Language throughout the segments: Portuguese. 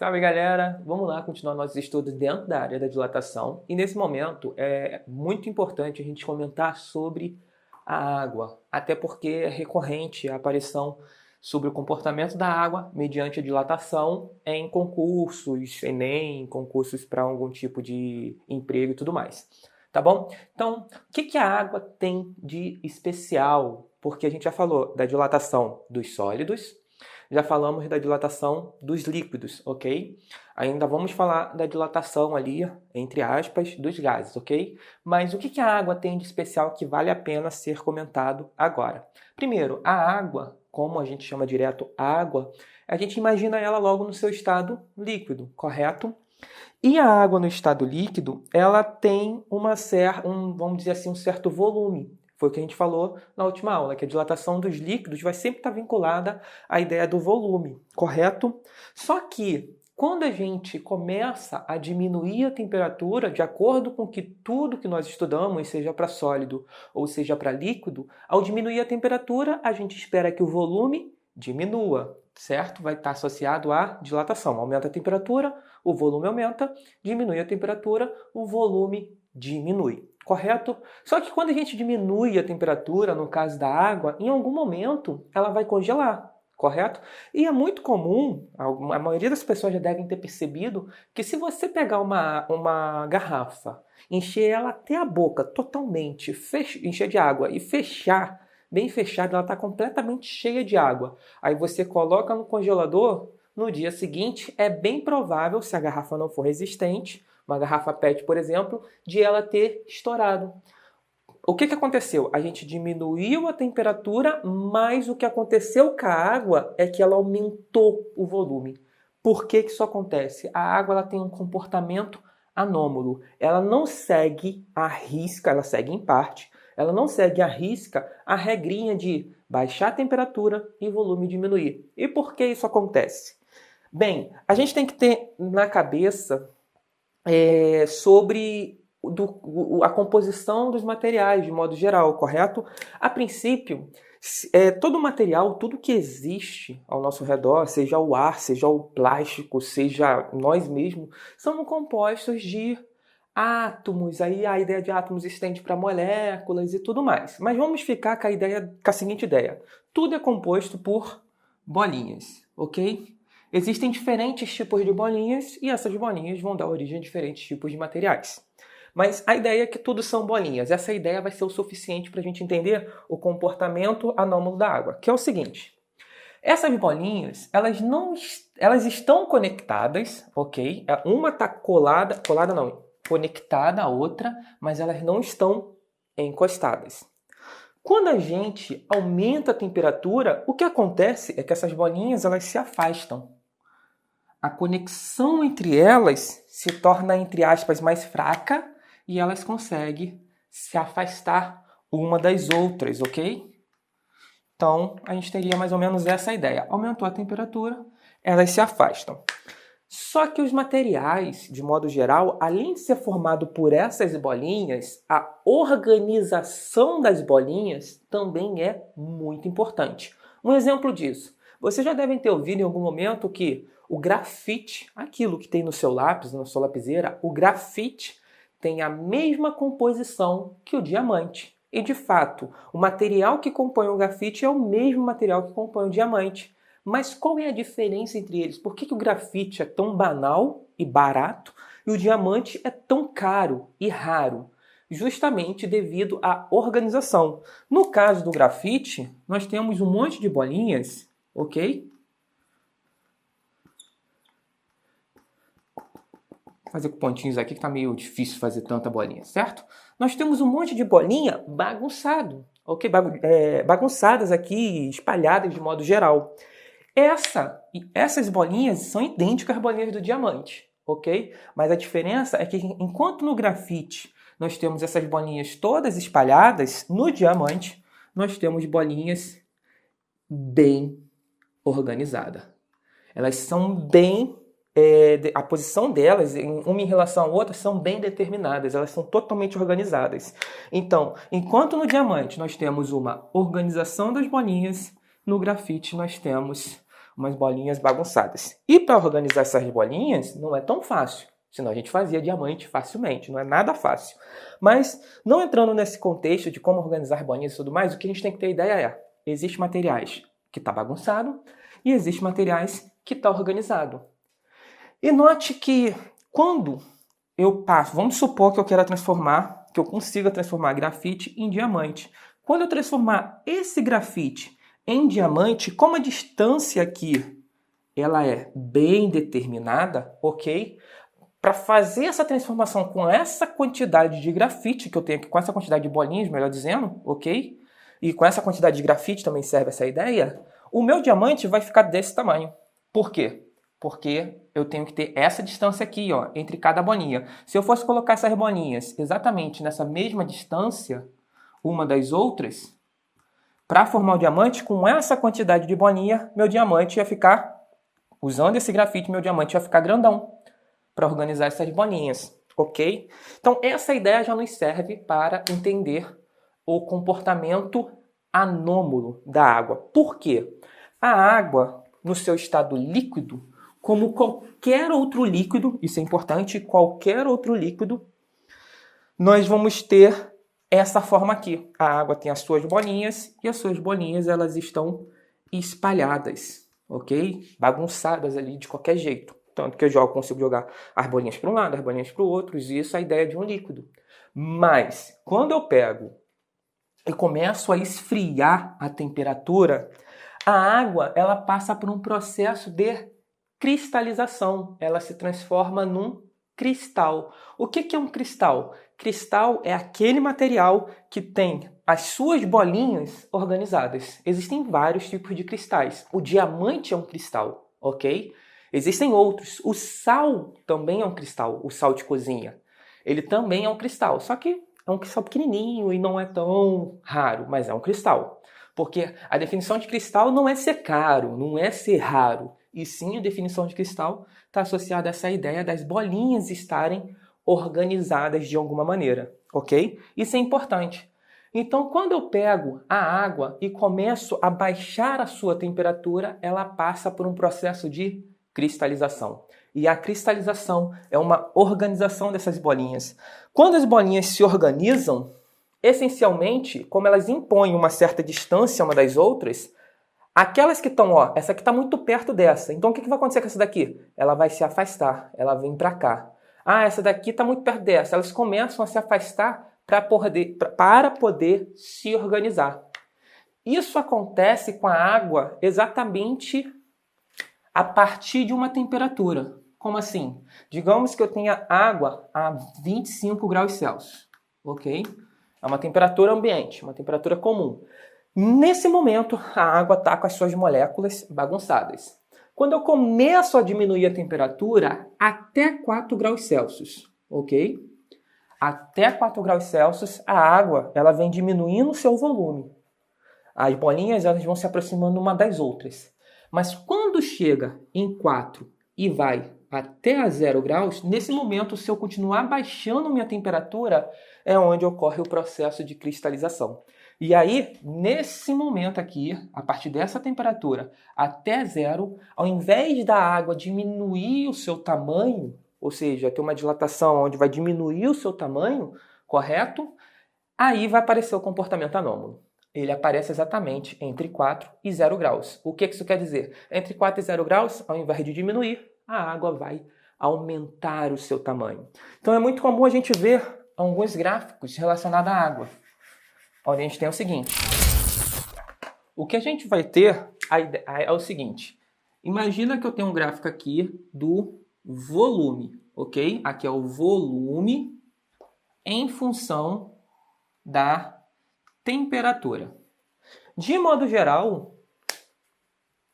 Salve galera, vamos lá continuar nossos estudos dentro da área da dilatação e nesse momento é muito importante a gente comentar sobre a água, até porque é recorrente a aparição sobre o comportamento da água mediante a dilatação em concursos, Enem, concursos para algum tipo de emprego e tudo mais, tá bom? Então, o que a água tem de especial? Porque a gente já falou da dilatação dos sólidos, já falamos da dilatação dos líquidos, ok? Ainda vamos falar da dilatação ali, entre aspas, dos gases, ok? Mas o que a água tem de especial que vale a pena ser comentado agora? Primeiro, a água, como a gente chama direto água, a gente imagina ela logo no seu estado líquido, correto? E a água no estado líquido, ela tem vamos dizer assim, um certo volume. Foi o que a gente falou na última aula, que a dilatação dos líquidos vai sempre estar vinculada à ideia do volume, correto? Só que, quando a gente começa a diminuir a temperatura, de acordo com que tudo que nós estudamos, seja para sólido ou seja para líquido, ao diminuir a temperatura, a gente espera que o volume diminua, certo? Vai estar associado à dilatação. Aumenta a temperatura, o volume aumenta, diminui a temperatura, o volume diminui. Correto? Só que quando a gente diminui a temperatura, no caso da água, em algum momento ela vai congelar, correto? E é muito comum, a maioria das pessoas já devem ter percebido, que se você pegar uma garrafa, encher ela até a boca totalmente, encher de água e fechar, bem fechada, ela está completamente cheia de água. Aí você coloca no congelador, no dia seguinte é bem provável, se a garrafa não for resistente, uma garrafa PET, por exemplo, de ela ter estourado. O que aconteceu? A gente diminuiu a temperatura, mas o que aconteceu com a água é que ela aumentou o volume. Por que isso acontece? A água ela tem um comportamento anômalo. Ela não segue a risca, ela segue em parte, ela não segue a risca a regrinha de baixar a temperatura e volume diminuir. E por que isso acontece? Bem, a gente tem que ter na cabeça sobre a composição dos materiais, de modo geral, correto? A princípio, todo material, tudo que existe ao nosso redor, seja o ar, seja o plástico, seja nós mesmos, são compostos de átomos. Aí a ideia de átomos estende para moléculas e tudo mais. Mas vamos ficar com a seguinte ideia. Tudo é composto por bolinhas, ok? Existem diferentes tipos de bolinhas e essas bolinhas vão dar origem a diferentes tipos de materiais. Mas a ideia é que tudo são bolinhas. Essa ideia vai ser o suficiente para a gente entender o comportamento anômalo da água, que é o seguinte. Essas bolinhas, elas estão conectadas, ok? Uma está conectada à outra, mas elas não estão encostadas. Quando a gente aumenta a temperatura, o que acontece é que essas bolinhas elas se afastam. A conexão entre elas se torna, entre aspas, mais fraca e elas conseguem se afastar uma das outras, ok? Então, a gente teria mais ou menos essa ideia. Aumentou a temperatura, elas se afastam. Só que os materiais, de modo geral, além de ser formado por essas bolinhas, a organização das bolinhas também é muito importante. Um exemplo disso, vocês já devem ter ouvido em algum momento que o grafite, aquilo que tem no seu lápis, na sua lapiseira, o grafite tem a mesma composição que o diamante. E, de fato, o material que compõe o grafite é o mesmo material que compõe o diamante. Mas qual é a diferença entre eles? Por que o grafite é tão banal e barato e o diamante é tão caro e raro? Justamente devido à organização. No caso do grafite, nós temos um monte de bolinhas, ok? Vou fazer com pontinhos aqui que está meio difícil fazer tanta bolinha, certo? Nós temos um monte de bolinha bagunçado, ok? Bagunçadas aqui, espalhadas de modo geral. Essas bolinhas são idênticas às bolinhas do diamante, ok? Mas a diferença é que enquanto no grafite nós temos essas bolinhas todas espalhadas, no diamante nós temos bolinhas bem organizadas. Elas são bem... a posição delas, uma em relação à outra, são bem determinadas, elas são totalmente organizadas. Então, enquanto no diamante nós temos uma organização das bolinhas, no grafite nós temos umas bolinhas bagunçadas. E para organizar essas bolinhas não é tão fácil, senão a gente fazia diamante facilmente, não é nada fácil. Mas não entrando nesse contexto de como organizar bolinhas e tudo mais, o que a gente tem que ter ideia é, existem materiais que está bagunçado e existem materiais que está organizado. E note que quando eu passo, vamos supor que eu quero transformar, que eu consiga transformar grafite em diamante. Quando eu transformar esse grafite em diamante, como a distância aqui ela é bem determinada, ok? Para fazer essa transformação com essa quantidade de grafite que eu tenho aqui, com essa quantidade de bolinhas, melhor dizendo, ok? E com essa quantidade de grafite também serve essa ideia, o meu diamante vai ficar desse tamanho. Por quê? Porque eu tenho que ter essa distância aqui, ó, entre cada bolinha. Se eu fosse colocar essas bolinhas exatamente nessa mesma distância, uma das outras, para formar o diamante, com essa quantidade de bolinha, meu diamante ia ficar, usando esse grafite, meu diamante ia ficar grandão para organizar essas bolinhas, ok? Então, essa ideia já nos serve para entender o comportamento anômalo da água. Por quê? A água, no seu estado líquido, como qualquer outro líquido, isso é importante, qualquer outro líquido, nós vamos ter essa forma aqui. A água tem as suas bolinhas e as suas bolinhas elas estão espalhadas, ok? Bagunçadas ali de qualquer jeito. Tanto que eu consigo jogar as bolinhas para um lado, as bolinhas para o outro, e isso é a ideia de um líquido. Mas, quando eu pego e começo a esfriar a temperatura, a água ela passa por um processo de cristalização. Ela se transforma num cristal. O que é um cristal? Cristal é aquele material que tem as suas bolinhas organizadas. Existem vários tipos de cristais. O diamante é um cristal, ok? Existem outros. O sal também é um cristal, o sal de cozinha. Ele também é um cristal, só que é um cristal pequenininho e não é tão raro, mas é um cristal. Porque a definição de cristal não é ser caro, não é ser raro. E sim, a definição de cristal está associada a essa ideia das bolinhas estarem organizadas de alguma maneira, ok? Isso é importante. Então, quando eu pego a água e começo a baixar a sua temperatura, ela passa por um processo de cristalização. E a cristalização é uma organização dessas bolinhas. Quando as bolinhas se organizam, essencialmente, como elas impõem uma certa distância uma das outras, aquelas que estão, ó, essa aqui está muito perto dessa. Então, o que vai acontecer com essa daqui? Ela vai se afastar, ela vem para cá. Ah, essa daqui está muito perto dessa. Elas começam a se afastar para poder se organizar. Isso acontece com a água exatamente a partir de uma temperatura. Como assim? Digamos que eu tenha água a 25 graus Celsius, ok? É uma temperatura ambiente, uma temperatura comum. Nesse momento, a água está com as suas moléculas bagunçadas. Quando eu começo a diminuir a temperatura até 4 graus Celsius, ok? Até 4 graus Celsius, a água ela vem diminuindo o seu volume. As bolinhas elas vão se aproximando uma das outras. Mas quando chega em 4 e vai até a 0 graus, nesse momento, se eu continuar baixando minha temperatura, é onde ocorre o processo de cristalização. E aí, nesse momento aqui, a partir dessa temperatura até 0, ao invés da água diminuir o seu tamanho, ou seja, ter uma dilatação onde vai diminuir o seu tamanho, correto? Aí vai aparecer o comportamento anômalo. Ele aparece exatamente entre 4 e 0 graus. O que isso quer dizer? Entre 4 e 0 graus, ao invés de diminuir, a água vai aumentar o seu tamanho. Então é muito comum a gente ver alguns gráficos relacionados à água, onde a gente tem o seguinte. O que a gente vai ter é o seguinte. Imagina que eu tenho um gráfico aqui do volume, ok? Aqui é o volume em função da temperatura. De modo geral,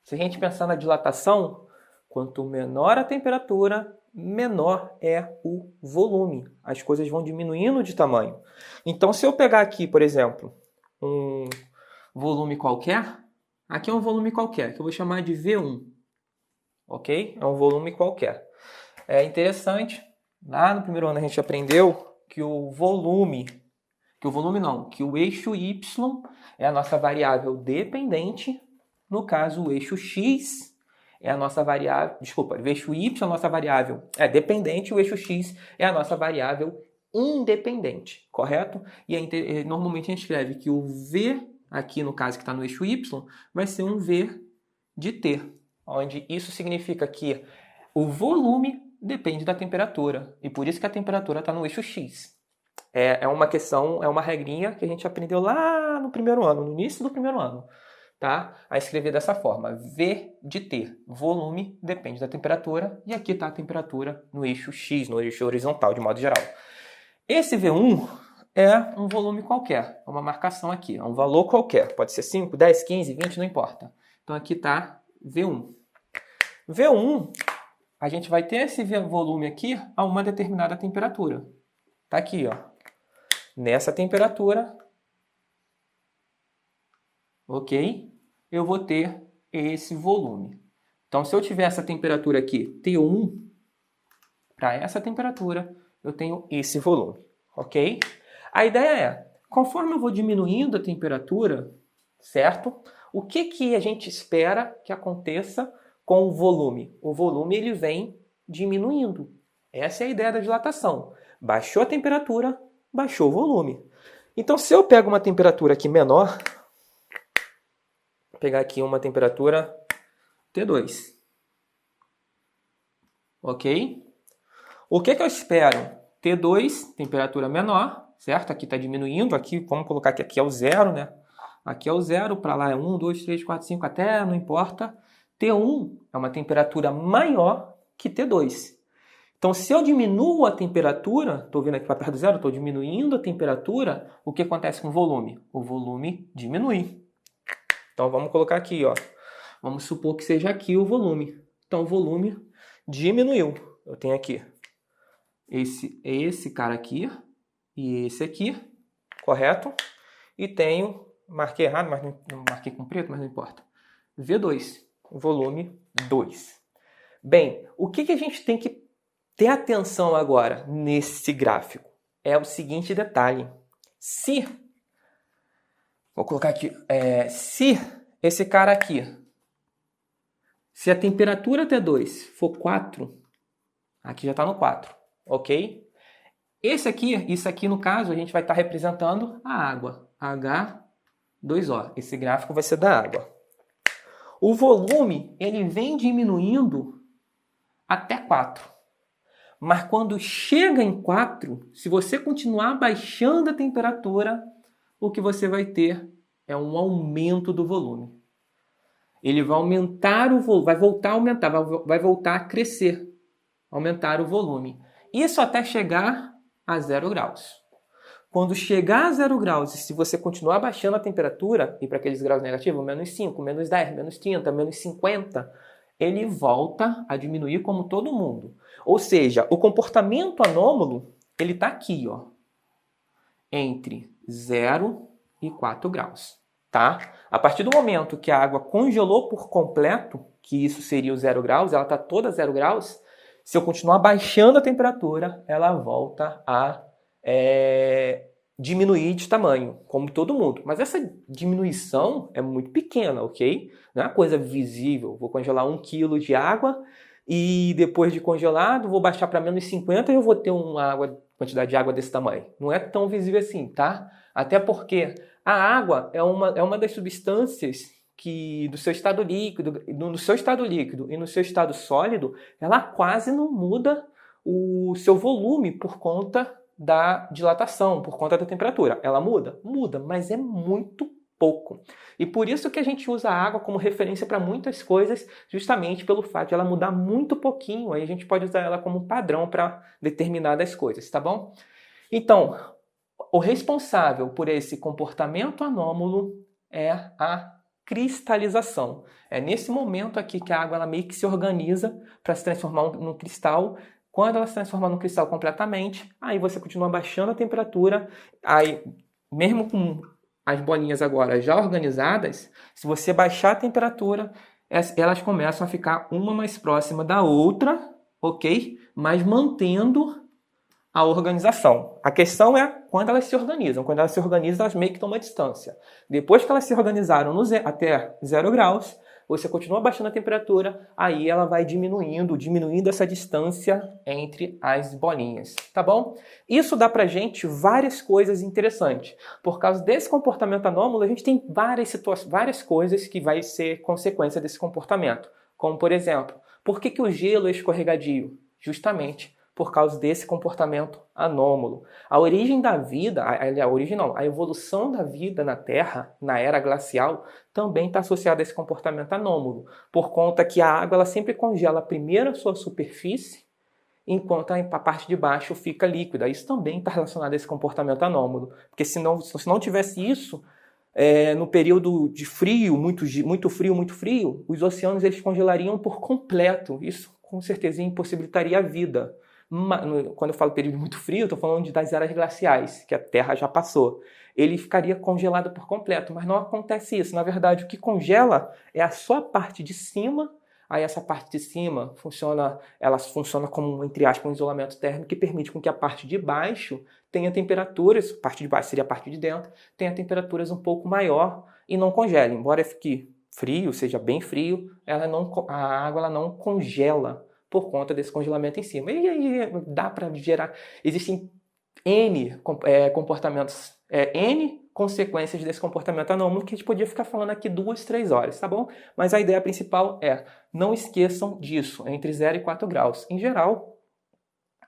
se a gente pensar na dilatação, quanto menor a temperatura, menor é o volume. As coisas vão diminuindo de tamanho. Então, se eu pegar aqui, por exemplo, um volume qualquer, aqui é um volume qualquer, que eu vou chamar de V1. Ok? É um volume qualquer. É interessante, lá no primeiro ano a gente aprendeu que o eixo Y é a nossa variável dependente, no caso o eixo X é a nossa variável, desculpa, o eixo y é a nossa variável dependente, o eixo x é a nossa variável independente, correto? E aí, normalmente a gente escreve que o v, aqui no caso que está no eixo y, vai ser um v de t, onde isso significa que o volume depende da temperatura, e por isso que a temperatura está no eixo x. É uma questão, é uma regrinha que a gente aprendeu lá no primeiro ano, no início do primeiro ano, tá? A escrever dessa forma, V de T, volume depende da temperatura, e aqui está a temperatura no eixo x, no eixo horizontal, de modo geral. Esse V1 é um volume qualquer, é uma marcação aqui, é um valor qualquer, pode ser 5, 10, 15, 20, não importa. Então aqui está V1. V1, a gente vai ter esse volume aqui a uma determinada temperatura. Tá aqui, ó. Nessa temperatura, ok? Eu vou ter esse volume. Então, se eu tiver essa temperatura aqui, T1, para essa temperatura, eu tenho esse volume, ok? A ideia é, conforme eu vou diminuindo a temperatura, certo? O que a gente espera que aconteça com o volume? O volume ele vem diminuindo. Essa é a ideia da dilatação. Baixou a temperatura, baixou o volume. Então, se eu pego uma temperatura aqui menor, vou pegar aqui uma temperatura T2. Ok? O que eu espero? T2, temperatura menor, certo? Aqui está diminuindo, aqui, vamos colocar que aqui é o zero, né? Aqui é o zero, para lá é 1, 2, 3, 4, 5, até, não importa. T1 é uma temperatura maior que T2. Então, se eu diminuo a temperatura, estou vindo aqui para perto do zero, estou diminuindo a temperatura, o que acontece com o volume? O volume diminui. Então, vamos colocar aqui, ó. Vamos supor que seja aqui o volume. Então, o volume diminuiu. Eu tenho aqui esse cara aqui e esse aqui, correto? E tenho, marquei errado, mas não marquei com preto, mas não importa. V2, volume 2. Bem, o que a gente tem que ter atenção agora nesse gráfico? É o seguinte detalhe. Vou colocar aqui, se esse cara aqui, se a temperatura T2 for 4, aqui já está no 4, ok? Isso aqui no caso, a gente vai estar representando a água, H2O. Esse gráfico vai ser da água. O volume, ele vem diminuindo até 4. Mas quando chega em 4, se você continuar baixando a temperatura, o que você vai ter é um aumento do volume. Ele vai aumentar o volume, vai voltar a aumentar, vai voltar a crescer, aumentar o volume. Isso até chegar a 0 graus. Quando chegar a 0 graus, e se você continuar baixando a temperatura, e para aqueles graus negativos, menos 5, menos 10, menos 30, menos 50, ele volta a diminuir como todo mundo. Ou seja, o comportamento anômalo, ele está aqui, ó, entre 0 e 4 graus. Tá? A partir do momento que a água congelou por completo, que isso seria o 0 graus, ela está toda a 0 graus, se eu continuar baixando a temperatura, ela volta a diminuir de tamanho, como todo mundo. Mas essa diminuição é muito pequena, ok? Não é uma coisa visível. Vou congelar 1 kg de água e depois de congelado vou baixar para menos 50 e eu vou ter uma quantidade de água desse tamanho. Não é tão visível assim, tá? Até porque a água é uma das substâncias que no seu estado líquido e no seu estado sólido, ela quase não muda o seu volume por conta da dilatação, por conta da temperatura. Ela muda? Muda, mas é muito pouco. E por isso que a gente usa a água como referência para muitas coisas, justamente pelo fato de ela mudar muito pouquinho. Aí a gente pode usar ela como padrão para determinadas coisas, tá bom? Então, o responsável por esse comportamento anômalo é a cristalização. É nesse momento aqui que a água ela meio que se organiza para se transformar num cristal. Quando ela se transforma num cristal completamente, aí você continua baixando a temperatura, aí mesmo com as bolinhas agora já organizadas, se você baixar a temperatura, elas começam a ficar uma mais próxima da outra, ok? Mas mantendo a organização. A questão é quando elas se organizam. Quando elas se organizam, elas meio que tomam distância. Depois que elas se organizaram até 0 graus, você continua baixando a temperatura, aí ela vai diminuindo essa distância entre as bolinhas, tá bom? Isso dá pra gente várias coisas interessantes. Por causa desse comportamento anômalo, a gente tem várias coisas que vai ser consequência desse comportamento. Como, por exemplo, por que o gelo é escorregadio? Justamente por causa desse comportamento anômalo. A origem da vida, a evolução da vida na Terra, na era glacial, também está associada a esse comportamento anômalo, por conta que a água ela sempre congela primeiro a sua superfície, enquanto a parte de baixo fica líquida. Isso também está relacionado a esse comportamento anômalo, porque se não tivesse isso, no período de frio, muito frio, os oceanos eles congelariam por completo. Isso com certeza impossibilitaria a vida. Quando eu falo período muito frio, estou falando das eras glaciais, que a Terra já passou. Ele ficaria congelado por completo, mas não acontece isso. Na verdade, o que congela é só a parte de cima. Aí essa parte de cima funciona como, entre aspas, um isolamento térmico que permite com que a parte de baixo tenha temperaturas, a parte de baixo seria a parte de dentro, tenha temperaturas um pouco maior e não congele. Embora fique frio, seja bem frio, a água ela não congela por conta desse congelamento em cima. E aí dá para gerar... Existem N comportamentos, N consequências desse comportamento anômalo que a gente podia ficar falando aqui 2, 3 horas, tá bom? Mas a ideia principal não esqueçam disso, entre 0 e 4 graus. Em geral,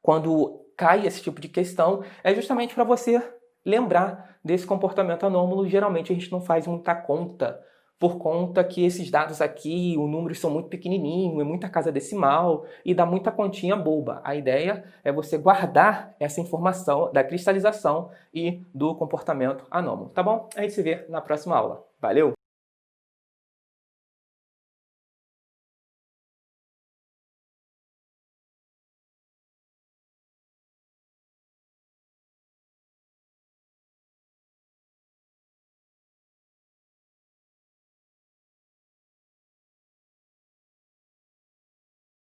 quando cai esse tipo de questão, é justamente para você lembrar desse comportamento anômalo. Geralmente a gente não faz muita conta, por conta que esses dados aqui, os números são muito pequenininhos, é muita casa decimal e dá muita continha boba. A ideia é você guardar essa informação da cristalização e do comportamento anômalo, tá bom? A gente se vê na próxima aula. Valeu!